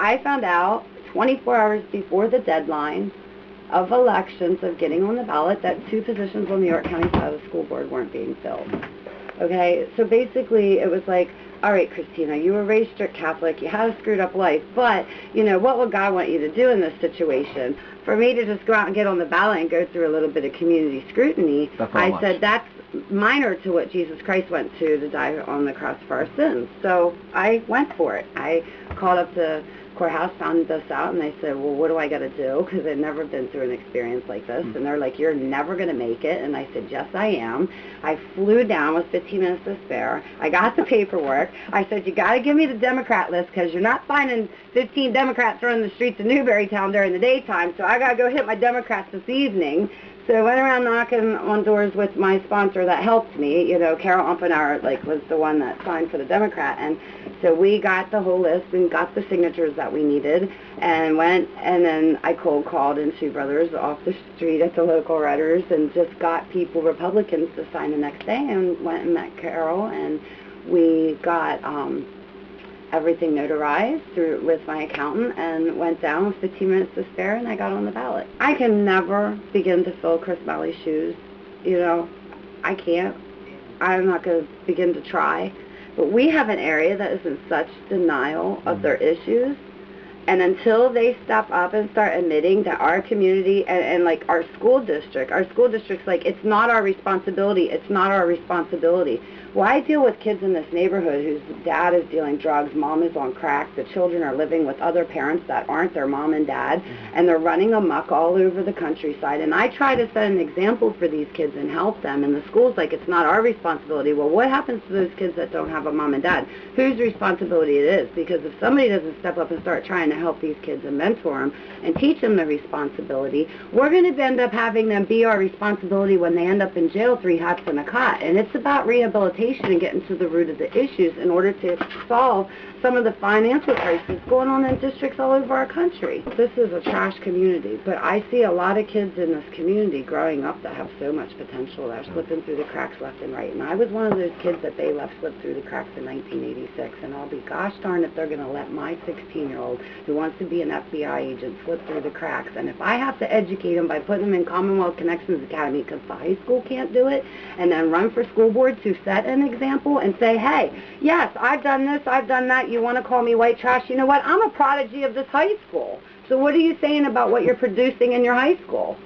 I found out 24 hours before the deadline of elections of getting on the ballot that 2 positions on the York County side of the school board weren't being filled. Okay, so basically it was like, all right, Christina, you were raised strict Catholic, you had a screwed up life, but, you know, what would God want you to do in this situation? For me to just go out and get on the ballot and go through a little bit of community scrutiny, I said that's minor to what Jesus Christ went to die on the cross for our sins. So I went for it. I called up the courthouse, found this out, and they said, well, what do I got to do? Because I'd never been through an experience like this. And they're like, you're never going to make it. And I said, yes, I am. I flew down with 15 minutes to spare. I got the paperwork. I said, you got to give me the Democrat list because you're not finding 15 Democrats running the streets of Newberrytown during the daytime. So I got to go hit my Democrats this evening. So I went around knocking on doors with my sponsor that helped me. You know, Carol Umpenauer, was the one that signed for the Democrat. And so we got the whole list and got the signatures that we needed and went, and then I cold called in Two Brothers off the street at the local writers and just got people, Republicans, to sign the next day, and went and met Carol, and we got everything notarized through with my accountant and went down with 15 minutes to spare, and I got on the ballot. I can never begin to fill Chris Malley's shoes. You know, I can't. I'm not going to begin to try. But we have an area that is in such denial of their issues, and until they step up and start admitting that our community and like our school district's like, it's not our responsibility, it's not our responsibility. Well, I deal with kids in this neighborhood whose dad is dealing drugs, mom is on crack, the children are living with other parents that aren't their mom and dad, and they're running amok all over the countryside. And I try to set an example for these kids and help them. And the school's like, it's not our responsibility. Well, what happens to those kids that don't have a mom and dad? Whose responsibility it is? Because if somebody doesn't step up and start trying to help these kids and mentor them and teach them the responsibility, we're going to end up having them be our responsibility when they end up in jail, 3 hats and a cot. And it's about rehabilitation and getting to the root of the issues in order to solve some of the financial crises going on in districts all over our country. This is a trash community, but I see a lot of kids in this community growing up that have so much potential. They're slipping through the cracks left and right. And I was one of those kids that they left slip through the cracks in 1986, and I'll be gosh darn if they're going to let my 16-year-old who wants to be an FBI agent slip through the cracks. And if I have to educate them by putting them in Commonwealth Connections Academy because the high school can't do it, and then run for school board to set an example and say, hey, yes, I've done this, I've done that, you want to call me white trash, you know what, I'm a prodigy of this high school. So what are you saying about what you're producing in your high school?